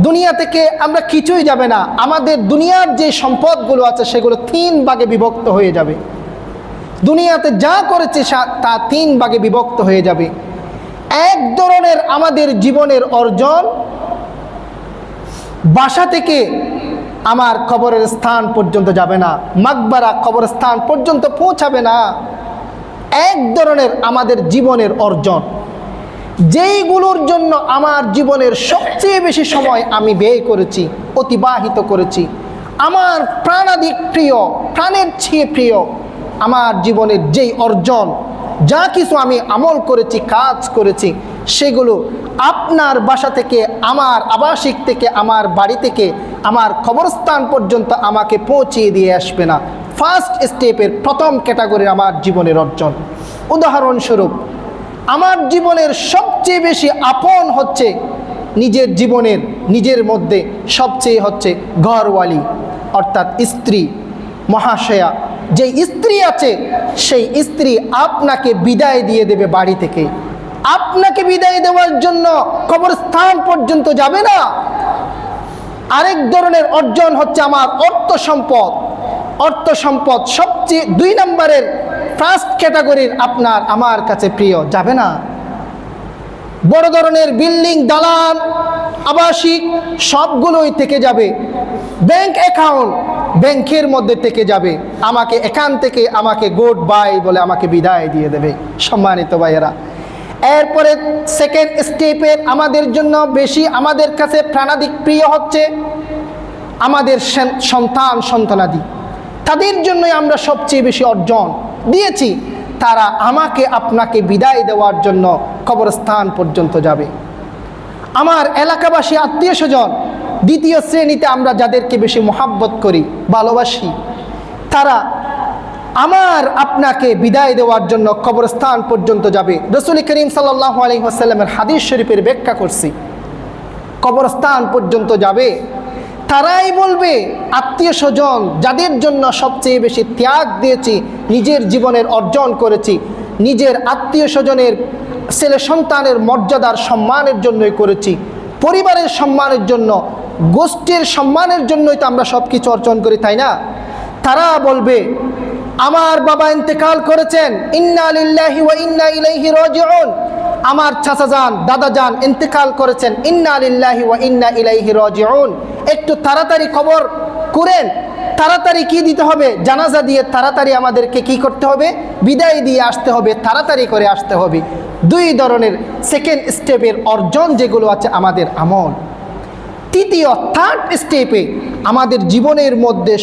Speaker 1: দুনিয়া থেকে আমরা কিছুই যাবে না, আমাদের দুনিয়ার যে সম্পদগুলো আছে সেগুলো 3 ভাগে বিভক্ত হয়ে যাবে। দুনিয়াতে যা করেছে তা 3 ভাগে বিভক্ত হয়ে যাবে। এক ধরনের আমাদের জীবনের অর্জন বাসা থেকে আমার কবরের স্থান পর্যন্ত যাবে না, মাকবারা কবরস্থান পর্যন্ত পৌঁছাবে না। এক ধরনের আমাদের জীবনের অর্জন, যেইগুলোর জন্য আমার জীবনের সবচেয়ে বেশি সময় আমি ব্যয় করেছি, অতিবাহিত করেছি, আমার প্রাণাধিক প্রিয়, প্রাণের চেয়ে প্রিয় আমার জীবনের যেই অর্জন, যা কিছু আমি আমল করেছি, কাজ করেছি, সেগুলো আপনার বাসা থেকে, আমার আবাসিক থেকে, আমার বাড়ি থেকে আমার কবরস্থান পর্যন্ত আমাকে পৌঁছিয়ে দিয়ে আসবে না। ফার্স্ট স্টেপের প্রথম ক্যাটাগরির আমার জীবনের অর্জন। উদাহরণস্বরূপ, আমার জীবনের সবচেয়ে বেশি আপন হচ্ছে নিজের মধ্যে সবচেয়ে হচ্ছে ঘরওয়ালি, অর্থাৎ স্ত্রী মহাশয়া। যে স্ত্রী আছে, সেই স্ত্রী আপনাকে বিদায় দিয়ে দেবে বাড়ি থেকে, আপনাকে বিদায় দেওয়ার জন্য কবরস্থান পর্যন্ত যাবে না। আরেক ধরনের অর্জন হচ্ছে আমার অর্থ সম্পদ সবচেয়ে 2 নম্বরের ফার্স্ট ক্যাটাগরির আমার কাছে প্রিয়, যাবে না। বড় ধরনের বিল্ডিং, দালান, আবাসিক সবগুলোই থেকে যাবে। ব্যাংক অ্যাকাউন্ট ব্যাংকের মধ্যে থেকে যাবে, আমাকে এখান থেকে আমাকে গুড বাই বলে আমাকে বিদায় দিয়ে দেবে। সম্মানিত ভাইয়েরা, এরপরে সেকেন্ড স্টেপের আমাদের জন্য বেশি, আমাদের কাছে প্রাণাধিক প্রিয় হচ্ছে আমাদের সন্তানাদি। তাদের জন্যই আমরা সবচেয়ে বেশি অর্জন দিয়েছি। তারা আমাকে আপনাকে বিদায় দেওয়ার জন্য কবরস্থান পর্যন্ত যাবে। আমার এলাকাবাসী, আত্মীয় স্বজন, দ্বিতীয় শ্রেণীতে আমরা যাদেরকে বেশি মহাব্বত করি, ভালোবাসি, তারা আপনাকে বিদায় দেওয়ার জন্য কবরস্থান পর্যন্ত যাবে। রাসূল করিম সাল্লাল্লাহু আলাইহি ওয়াসাল্লামের হাদিস শরীফের ব্যাখ্যা করছি, কবরস্থান পর্যন্ত যাবে। তারাই বলবে, আত্মীয় স্বজন যাদের জন্য সবচেয়ে বেশি ত্যাগ দিয়েছি, নিজের জীবনের অর্জন করেছি, নিজের আত্মীয় স্বজনের ছেলে সন্তানের মর্যাদার সম্মানের জন্যই করেছি, পরিবারের সম্মানের জন্য, গোষ্ঠীর সম্মানের জন্যই তো আমরা সব কিছু অর্জন করি, তাই না? তারা বলবে, আমার বাবা ইন্তেকাল করেছেন, ইন্না লিল্লাহি ওয়া ইন্না ইলাইহি রাজিউন। আমার চাচা যান, দাদা যান ইন্তেকাল করেছেন, ইন্না লিল্লাহি ওয়া ইন্না ইলাইহি রাজিউন। একটু তাড়াতাড়ি খবর করেন, তাড়াতাড়ি কি দিতে হবে? জানাজা দিয়ে তাড়াতাড়ি আমাদেরকে কি করতে হবে? বিদায় দিয়ে আসতে হবে, তাড়াতাড়ি করে আসতে হবে। দুই ধরনের সেকেন্ড স্টেপের অর্জন যেগুলো আছে আমাদের আমল। তৃতীয় থার্ড স্টেপে আমাদের জীবনের মধ্যে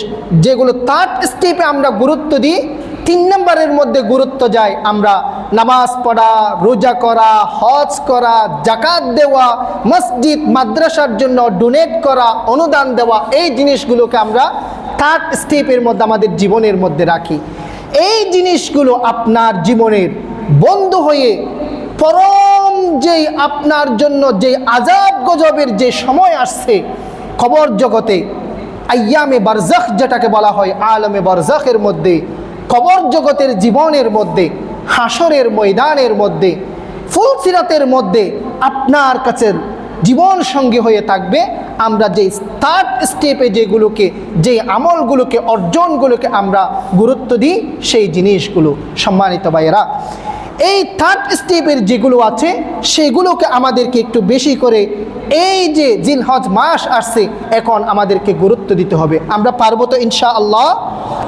Speaker 1: যেগুলো থার্ড স্টেপে আমরা গুরুত্ব দিই, 3 নম্বরের মধ্যে গুরুত্ব যায় আমরা নামাজ পড়া, রোজা করা, হজ করা, জাকাত দেওয়া, মসজিদ মাদ্রাসার জন্য ডোনেট করা, অনুদান দেওয়া, এই জিনিসগুলোকে আমরা থার্ড স্টেপের মধ্যে আমাদের জীবনের মধ্যে রাখি। এই জিনিসগুলো আপনার জীবনের বন্ধু হয়ে পরম যেই আপনার জন্য যে আযাব গজবের যে সময় আসছে কবর জগতে, আইয়ামে বারজাখ যেটাকে বলা হয়, আলমে বারজাখের মধ্যে, কবর জগতের জীবনের মধ্যে, হাসরের ময়দানের মধ্যে, ফুলসিরাতের মধ্যে আপনার কাছে জীবন সঙ্গী হয়ে থাকবে আমরা যে থার্ড স্টেপে যেগুলোকে, যে আমলগুলোকে, অর্জনগুলোকে আমরা গুরুত্ব দিই, সেই জিনিসগুলো। সম্মানিত ভাইয়েরা, এই থার্ড স্টেপের যেগুলো আছে সেগুলোকে আমাদেরকে একটু বেশি করে, এই যে জিলহজ মাস আসছে এখন আমাদেরকে গুরুত্ব দিতে হবে। আমরা পারবো তো ইনশাআল্লাহ?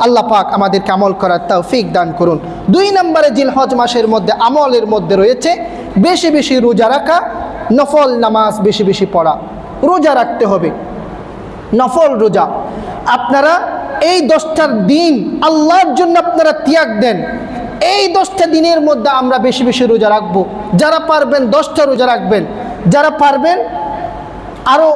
Speaker 1: আল্লাহ পাক আমাদেরকে আমল করার তৌফিক দান করুন। 2 নম্বরে জিলহজ মাসের মধ্যে আমলের মধ্যে রয়েছে বেশি বেশি রোজা রাখা, নফল নামাজ বেশি বেশি পড়া। রোজা রাখতে হবে, নফল রোজা। আপনারা এই 10টা দিন আল্লাহর জন্য আপনারা ত্যাগ দেন। এই 10টা দিনের মধ্যে আমরা বেশি বেশি রোজা রাখবো। যারা পারবেন 10টা রোজা রাখবেন, যারা পারবেন আরও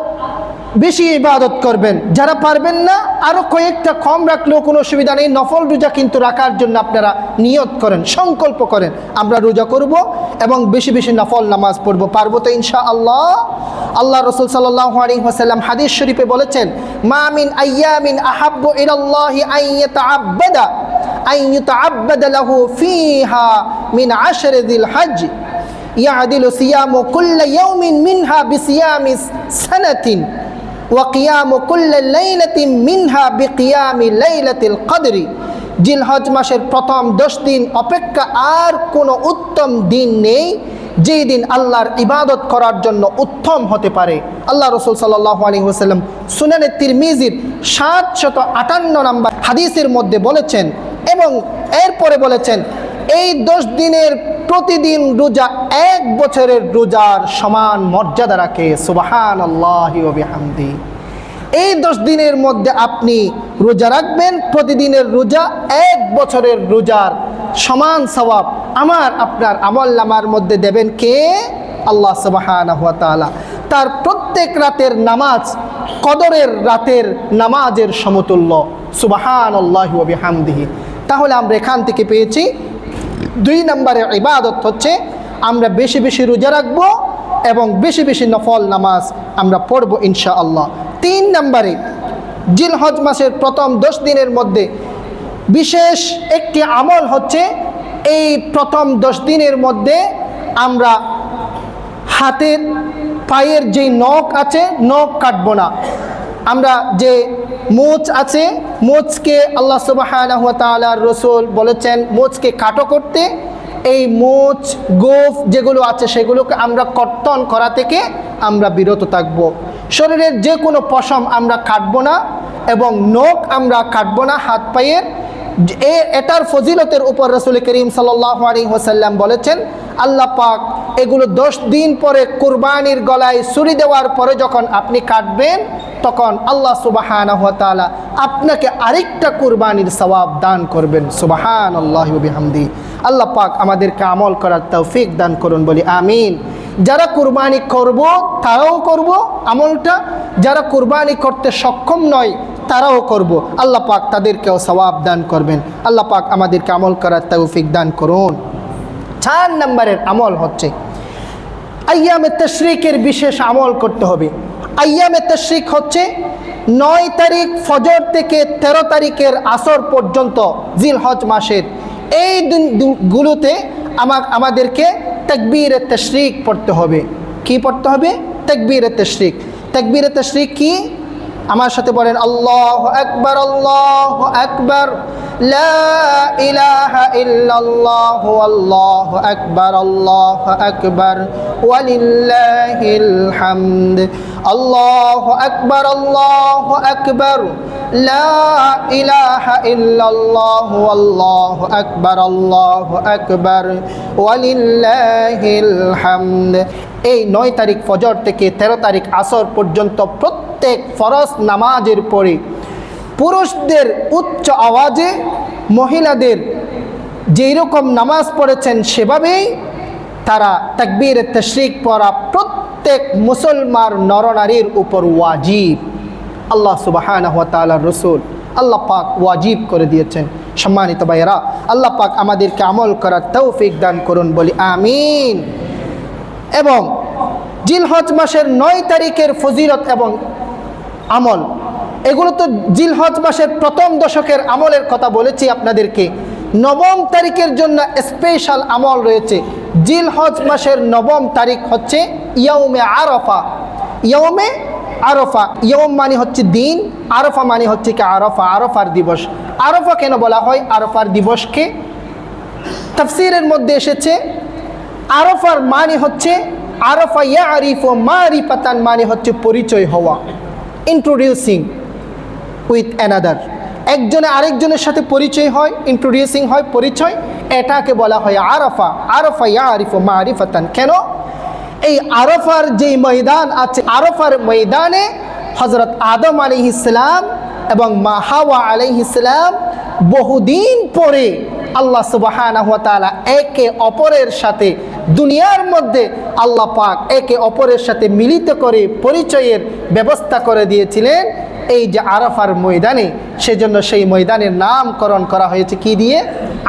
Speaker 1: বেশি ইবাদত করবেন, যারা পারবেন না আরও কয়েকটা কম রাখলেও কোনো অসুবিধা নেই। নফল রোজা কিন্তু রাখার জন্য আপনারা নিয়ত করেন, সংকল্প করেন আমরা রোজা করব এবং বেশি বেশি নফল নামাজ পড়ব। পারবো তো ইনশাআল্লাহ? আল্লাহ রাসূল সাল্লাল্লাহু আলাইহি ওয়াসাল্লাম হাদিস শরীফে বলেছেন, মা মিন আইয়ামিন আহাব্বু ইলাল্লাহি আন ইয়াতাআব্বাদা লাহু ফিহা মিন আশরি যিল হজ্জ ইয়াদিলু সিয়ামু কুল্লি ইয়াউমিন মিনহা বিসিয়ামি সানাতিন ওয়া কিয়ামু কুল্লি লাইলাতিন মিনহা বিকিয়ামি লাইলাতিল কদরি। জিলহজ মাসের প্রথম 10 দিন অপেক্ষা আর কোনো উত্তম দিন নেই যেই দিন আল্লাহর ইবাদত করার জন্য উত্তম হতে পারে। আল্লাহ রাসূল সাল্লাল্লাহু আলাইহি ওয়াসাল্লাম সুনানে তিরমিজির 758 নম্বর হাদিসের মধ্যে বলেছেন, এবং এরপরে বলেছেন এই 10 দিনের প্রতিদিন রোজা 1 বছরের রোজার সমান মর্যাদা রাখে। সুবহানাল্লাহি ওয়া বিহামদি। এই 10 দিনের মধ্যে আপনি রোজা রাখবেন, প্রতিদিনের রোজা 1 বছরের রোজার সমান সওয়াব আমার আপনার আমলনামার মধ্যে দেবেন কে? আল্লাহ সুবহানাহু ওয়া তাআলা। তার প্রত্যেক রাতের নামাজ কদরের রাতের নামাজের সমতুল্য। সুবহানাল্লাহি ওয়া বিহামদিহি। তাহলে আমরা এখান থেকে পেয়েছি 2 নম্বরের ইবাদত হচ্ছে আমরা বেশি বেশি রোজা রাখবো এবং বেশি বেশি নফল নামাজ আমরা পড়বো ইনশাআল্লাহ। 3 নম্বরে জিলহজ মাসের প্রথম 10 দিনের মধ্যে বিশেষ একটি আমল হচ্ছে এই প্রথম 10 দিনের মধ্যে আমরা হাতের পায়ের যে নখ আছে নখ কাটবো না। আমরা যে মোচ আছে মোচকে আল্লাহ সুবহানাহু ওয়া তাআলার রাসূল বলেছেন মোচকে কাটো করতে। এই মোচ গোফ যেগুলো আছে সেগুলোকে আমরা কর্তন করা থেকে আমরা বিরত থাকবো। শরীরের যে কোনো পশম আমরা কাটবো না এবং নখ আমরা কাটবো না হাত পায়ের। এটার ফজিলতের উপর রাসূল করিম সাল্লাল্লাহু আলাইহি ওয়াসাল্লাম বলেছেন আল্লাহ পাক এগুলো 10 দিন পরে কুরবানির গলায় ছুরি দেওয়ার পরে যখন আপনি কাটবেন তখন আল্লাহ সুবহানাহু ওয়া তাআলা আপনাকে আরেকটা কুরবানির সওয়াব দান করবেন। সুবহানাল্লাহি ওয়া বিহামদি। আল্লাহ পাক আমাদেরকে আমল করার তৌফিক দান করুন, বলি আমিন। যারা কুরবানি করব তারাও করব আমলটা, যারা কুরবানি করতে সক্ষম নয় তারাও করব। আল্লাহ পাক তাদেরকেও সওয়াব দান করবেন। আল্লাহ পাক আমাদেরকে আমল করার তৌফিক দান করুন। 4 নম্বরের আমল হচ্ছে আইয়ামে তাশরিকের বিশেষ আমল করতে হবে। আইয়ামে তাশরিক হচ্ছে 9 তারিখ ফজর থেকে 13 তারিখের আসর পর্যন্ত জিলহজ মাসের এই দিনগুলোতে আমাদেরকে তাকবীরে তাশরিক পড়তে হবে। কি পড়তে হবে? তাকবীরে তাশরিক। তাকবীরে তাশরিক কি? আমার সাথে বলেন আল্লাহু আকবার, আল্লাহু আকবার, লা ইলাহা ইল্লাল্লাহু আল্লাহু আকবার ওয়ালিল্লাহিল হামদ। আল্লাহু আকবার লা ইলাহা ইল্লাল্লাহু আল্লাহু আকবার ওয়ালিল্লাহিল হামদ। এই 9 তারিখ ফজর থেকে 13 তারিখ আসর পর্যন্ত প্রত্যেক ফরজ নামাজের পরে পুরুষদের উচ্চ আওয়াজে, মহিলাদের যেই রকম নামাজ পড়েছেন সেভাবেই তারা তাকবীরে তাশরিক পড়া প্রত্যেক মুসলমান নরনারীর উপর ওয়াজিব। আল্লাহ সুবহানাহু ওয়া তাআলার রাসূল আল্লাহ পাক ওয়াজিব করে দিয়েছেন। সম্মানিত ভাইয়েরা, আল্লাহ পাক আমাদেরকে আমল করার তৌফিক দান করুন, বলি আমিন। এবং জিলহজ মাসের 9 তারিখের ফজিলত এবং আমল, এগুলো তো জিলহজ মাসের প্রথম দশকের আমলের কথা বলেছি আপনাদেরকে। 9 তারিখের জন্য স্পেশাল আমল রয়েছে। জিলহজ মাসের 9 তারিখ হচ্ছে ইয়াউমে আরাফা। ইয়াউমে আরাফা, ইয়াউম মানে হচ্ছে দিন, আরাফা মানে হচ্ছে কি আরাফা, আরাফার দিবস। আরাফা কেন বলা হয় আরাফার দিবসকে? তাফসীরের মধ্যে এসেছে আরাফার মানে হচ্ছে আরাফা ইয়ারিফু মারিফাতান, মানে হচ্ছে পরিচয় হওয়া, ইন্ট্রোডিউসিং উইথ অ্যানাদার। একজনে আরেকজনের সাথে পরিচয় হয়, ইন্ট্রোডিউসিং হয়, পরিচয়, এটাকে বলা হয় আরাফা। আরাফা ইয়ারিফু মারিফাতান। কেন? এই আরাফার যে ময়দান আছে, আরাফার ময়দানে হযরত আদম আলাইহিস সালাম এবং মা হাওয়া আলাইহিস সালাম বহুদিন পরে আল্লাহ সুবহানাহু ওয়া তাআলা একে অপরের সাথে দুনিয়ার মধ্যে আল্লাহ পাক একে অপরের সাথে মিলিত করে পরিচয়ের ব্যবস্থা করে দিয়েছিলেন এই যে আরাফার ময়দানে। সেজন্য সেই ময়দানের নামকরণ করা হয়েছে কি দিয়ে?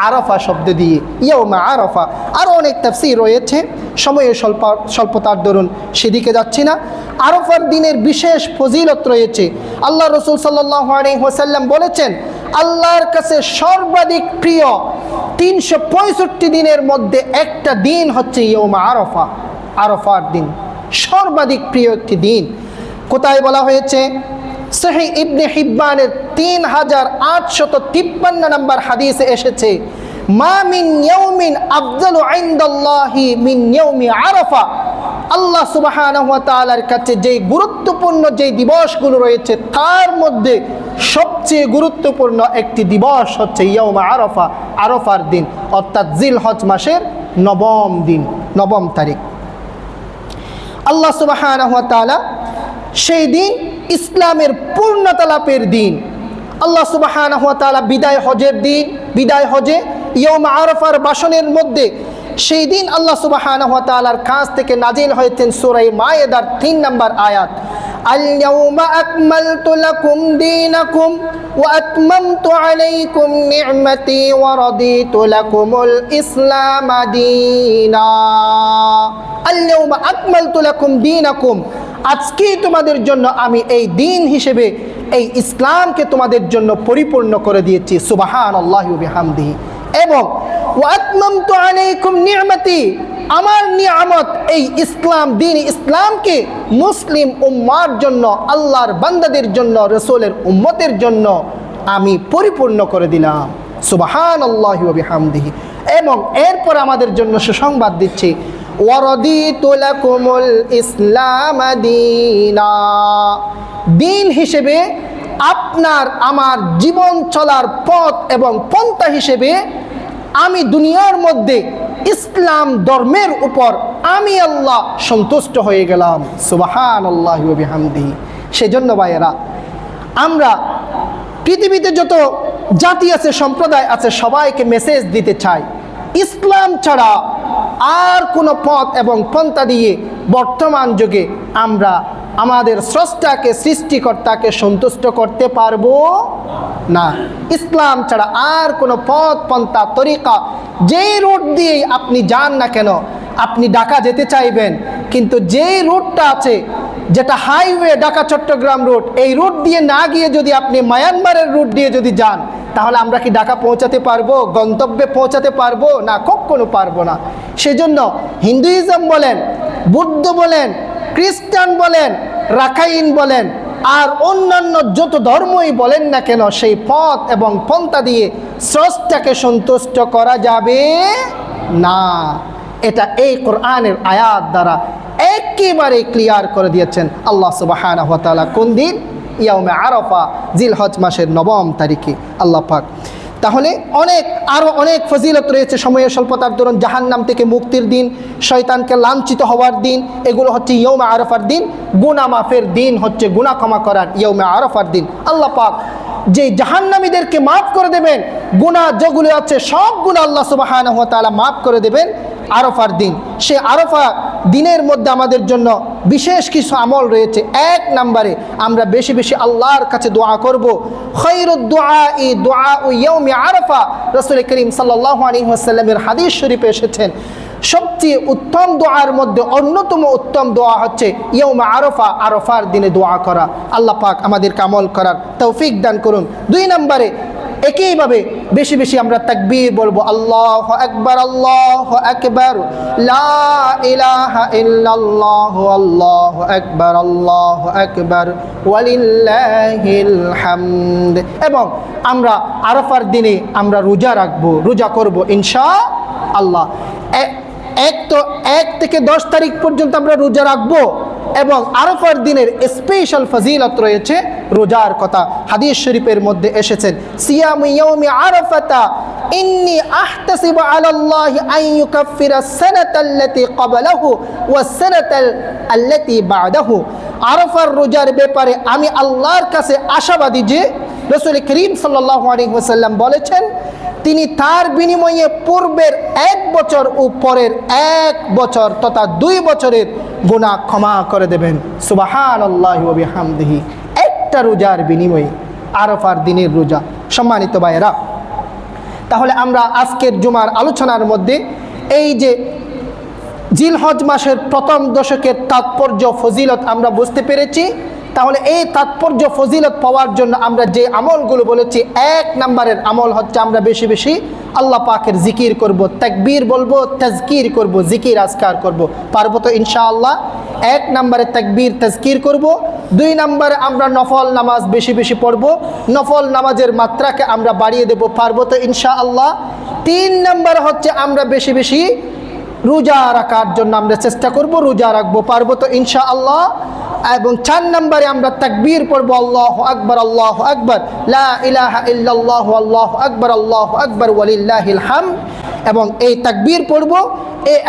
Speaker 1: আরাফা শব্দ দিয়ে, ইয়াউমা আরাফা। আরও অনেক তাফসীর রয়েছে, সময়ের স্বল্পতার দরুন সেদিকে যাচ্ছি না। আরাফার দিনের বিশেষ ফজিলত রয়েছে। আল্লাহ রাসূল সাল্লাল্লাহু আলাইহি ওয়াসাল্লাম বলেছেন, আল্লাহর কাছে সর্বাধিক প্রিয় 365 দিনের মধ্যে একটা দিন হচ্ছে ইয়াউমা আরাফা। আরাফার দিন সর্বাধিক প্রিয় একটি দিন। কোথায় বলা হয়েছে? সহিহ ইবনে হিব্বানের 3853 নম্বর হাদিসে এসেছে, মা মিন ইয়াউমিন আফজালু ইনদাল্লাহি মিন ইয়াউমি আরাফা। আল্লাহ সুবহানাহু ওয়া তাআলার কাছে যেই গুরুত্বপূর্ণ যেই দিবসগুলো রয়েছে তার মধ্যে সবচেয়ে গুরুত্বপূর্ণ একটি দিবস হচ্ছে ইয়াউমা আরাফা, আরাফার দিন, অর্থাৎ জিলহজ মাসের 9ম দিন, 9ম তারিখ। আল্লাহ সুবহানাহু ওয়া তাআলা সেই দিন ইসলামের পূর্ণতা লাভের দিন। আল্লাহ সুবহানাহু ওয়া তাআলা বিদায় হজের দিন, বিদায় হজে ইয়াউমা আরাফার ভাষণের মধ্যে সেই দিন আল্লাহ সুবহানাহু ওয়া তাআলার কাছ থেকে নাজিল হয়েছেন সূরা মায়েদার 3 নম্বর আয়াত, আল ইয়াউমা আকমালতু লাকুম দীনাকুম ওয়া আতমামতু আলাইকুম নি'মাতি ওয়া রাদিতু লাকুমুল ইসলাম দীনা। আল ইয়াউমা আকমালতু লাকুম দীনাকুম, আজকে তোমাদের জন্য আমি এই দিন হিসেবে এই ইসলামকে তোমাদের জন্য পরিপূর্ণ করে দিয়েছি। সুবহানাল্লাহি ওয়া বিহামদিহি। এবং ওয়া আতমামতু আলাইকুম নি'মাতি, আমার নিয়ামত এই ইসলাম, দ্বীন ইসলামকে মুসলিম উম্মার জন্য, আল্লাহর বান্দাদের জন্য, রাসূলের উম্মতের জন্য আমি পরিপূর্ণ করে দিলাম। সুবহানাল্লাহি ওয়া বিহামদিহি। এবং এরপর আমাদের জন্য সুসংবাদ দিচ্ছে, ওয়ারাদিতু লাকুমুল ইসলাম দীনা, দিন হিসেবে আপনার আমার জীবন চলার পথ এবং পন্থা হিসেবে আমি দুনিয়ার মধ্যে ইসলাম ধর্মের উপর আমি আল্লাহ সন্তুষ্ট হয়ে গেলাম। সুবহানাল্লাহি ওয়া বিহামদিহি। সেজন্য ভাইয়েরা, আমরা পৃথিবীতে যত জাতি আছে, সম্প্রদায় আছে, সবাইকে মেসেজ দিতে চাই, ইসলাম ছাড়া আর কোনো পথ এবং পন্থা দিয়ে বর্তমান যুগে আমরা আমাদের স্রষ্টাকে, সৃষ্টিকর্তাকে সন্তুষ্ট করতে পারবো না। ইসলাম ছাড়া আর কোনো পথ পন্থা তরিকা, যেই রুট দিয়েই আপনি যান না কেন, আপনি ঢাকা যেতে চাইবেন, কিন্তু যেই রুটটা আছে, যেটা হাইওয়ে ঢাকা চট্টগ্রাম রুট, এই রুট দিয়ে না গিয়ে যদি আপনি মায়ানমারের রুট দিয়ে যদি যান, তাহলে আমরা কি ঢাকা পৌঁছাতে পারবো? গন্তব্যে পৌঁছাতে পারবো না? কখনো পারবো না। সেজন্য হিন্দুইজম বলেন, বুদ্ধ বলেন, খ্রিস্টান বলেন, রাখাইন বলেন, আর অন্যান্য যত ধর্মই বলেন না কেন, সেই পথ এবং পন্থা দিয়ে স্রষ্টাকে সন্তুষ্ট করা যাবে না। এটা এই কোরআনের আয়াত দ্বারা একেবারে ক্লিয়ার করে দিয়েছেন আল্লাহ সুবহানাহু ওয়া তাআলা। কোন দিন? ইয়াউমে আরাফা, জিলহজ মাসের 9 তারিখে আল্লাহ পাক। তাহলে আরও অনেক ফজিলত রয়েছে সময়ের স্বল্পতার দরুন। জাহান্নাম থেকে মুক্তির দিন, শয়তানকে লাঞ্ছিত হওয়ার দিন, এগুলো হচ্ছে ইয়াউমে আরাফার দিন। গুনাহ মাফের দিন হচ্ছে গুনাহ ক্ষমা করার ইয়াউমে আরাফার দিন। আল্লাহ পাক যে জাহান্নামীদেরকে মাফ করে দেবেন, গুনাহ যেগুলো আছে সবগুলো আল্লাহ সুবহানাহু ওয়া তাআলা মাফ করে দেবেন আরাফার দিন। সে আরাফা দিনের মধ্যে আমাদের জন্য বিশেষ কিছু আমল রয়েছে। 1 নম্বরে আমরা বেশি বেশি আল্লাহর কাছে দোয়া করব। খায়রুদ দুআই দুআউ ইয়াউমি আরাফা, রাসূল করিম সাল্লাল্লাহু আলাইহি ওয়াসাল্লামের হাদিস শরীফে এসেছেন সবচেয়ে উত্তম দোয়ার মধ্যে অন্যতম উত্তম দোয়া হচ্ছে ইয়াউমে আরাফা, আরাফার দিনে দোয়া করা। আল্লাহ পাক আমাদেরকে আমল করার তৌফিক দান করুন। 2 নম্বরে একইভাবে বেশি বেশি আমরা তাকবীর বলবো, আল্লাহু আকবার, আল্লাহু আকবার, লা ইলাহা ইল্লাল্লাহ, আল্লাহু আকবার, আল্লাহু আকবার, ওয়ালিল্লাহিল হামদ। এবং আমরা আরাফার দিনে আমরা রোজা করব ইনশাআল্লাহ। 1 থেকে 10 তারিখ পর্যন্ত আমরা রোজা রাখবো। এবং আরাফার দিনের স্পেশাল ফজিলত রয়েছে রোজার কথা। হাদিস শরীফের মধ্যে এসেছেন, সিয়ামু ইয়াউমি আরাফাতা ইন্নী আহতাসিবু আলাল্লাহি আন ইউকাফিরা সানাতাল্লাতী ক্বাবলাহু ওয়াস সানাতাল্লাতী বা'দাহু। আরাফার রোজার ব্যাপারে আমি আল্লাহর কাছে আশাবাদী যে রাসূল করিম সাল্লাল্লাহু আলাইহি ওয়াসাল্লাম বলেছেন তিনি তার বিনিময়ে পূর্বের 1 বছর ও পরের 1 বছর তথা 2 বছরের গুনাহ ক্ষমা করে দেবেন। সুবহানাল্লাহি ওয়া বিহামদিহি। একটা রোজার বিনিময়ে, আরাফার দিনের রোজা। সম্মানিত ভাইয়েরা, তাহলে আমরা আজকের জুমার আলোচনার মধ্যে এই যে জিলহজ মাসের প্রথম দশকের তাৎপর্য ফজিলত আমরা বুঝতে পেরেছি। তাহলে এই তাৎপর্য ফজিলত পাওয়ার জন্য আমরা যে আমলগুলো বলেছি, 1 নম্বরের আমল হচ্ছে আমরা বেশি বেশি আল্লাহ পাকের জিকির করব, তাকবীর বলবো, তাজকির করব, জিকির আজকার করব। পারবো তো ইনশাআল্লাহ? 1 নম্বরে তাকবীর তাজকির করব। 2 নম্বরে আমরা নফল নামাজ বেশি বেশি পড়ব, নফল নামাজের মাত্রাকে আমরা বাড়িয়ে দেব। পারবো তো ইনশাআল্লাহ? 3 নম্বর হচ্ছে আমরা বেশি বেশি রোজা রাখার জন্য আমরা চেষ্টা করব, রোজা রাখবো। পারবো তো ইনশাআল্লাহ? এবং 4 নম্বরে আমরা তাকবীর পড়বো, আল্লাহু আকবার, আল্লাহু আকবার, লা ইলাহা ইল্লাল্লাহ, আল্লাহু আকবার, আল্লাহু আকবার, ওয়ালিল্লাহিল হামদ। এবং এই তাকবীর পড়বো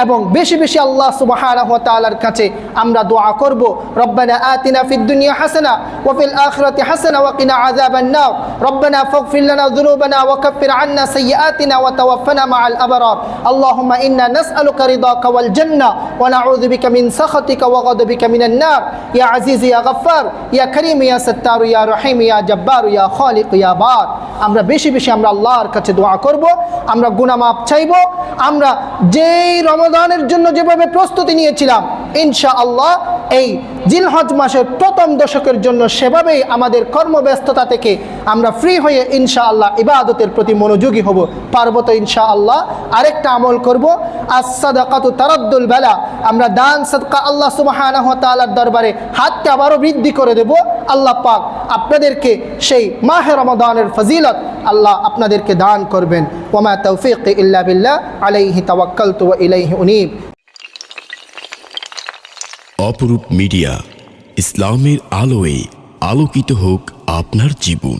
Speaker 1: এবং বেশি বেশি আল্লাহ সুবহানাহু ওয়া তাআলার কাছে আমরা দোয়া করব, রব্বানা আতিনা ফিদ দুনিয়া হাসানা ওয়া ফিল আখিরাতি হাসানা ওয়া কিনা আযাবান নার, রব্বানা ফাগফির লানা যুনুবানা ওয়া কাফির আন্না সাইয়্যাতিনা ওয়া তাওয়াফানা মাআল আবরার, আল্লাহুম্মা ইন্না নাসআলুকা রিদাকা ওয়াল জান্নাহ ওয়া নাউযু বিকা মিন সাখাতিকা ওয়া গাদাবিকা মিনান নার, ইয়া আজিজ ইয়া গফফার ইয়া কারীম ইয়া সাত্তার ইয়া রহিম ইয়া জব্বার ইয়া খালিক ইয়া বার। আমরা বেশি বেশি আমরা আল্লাহর কাছে দোয়া করব, আমরা গুনাহ মাফ চাইব। আমরা যেই রমজানের জন্য যেভাবে প্রস্তুতি নিয়েছিলাম ইনশাআল্লাহ এই জিলহজ মাসের প্রথম দশকের জন্য সেভাবেই আমাদের কর্মব্যস্ততা থেকে আমরা ফ্রি হয়ে ইনশাআল্লাহ ইবাদতের প্রতি মনোযোগী হব। পারবো তো ইনশাআল্লাহ? আরেকটা আমল করব, আস-সাদাকাতু তারাদ্দুল বালা। আমরা দান সাদকা আল্লাহ সুবহানাহু ওয়া তাআলার দরবারে হাতকে আবারও বৃদ্ধি করে দেব। আল্লাহ পাক আপনাদেরকে সেই মাহে রমাদানের ফজিলত আল্লাহ আপনাদেরকে দান করবেন। ওয়া মা তাওফীকি ইল্লা বিল্লাহ, আলাইহি তাওয়াক্কালতু ওয়া ইলাইহি উনীব।
Speaker 2: অপরূপ মিডিয়া, ইসলামের আলোয় আলোকিত হোক আপনার জীবন।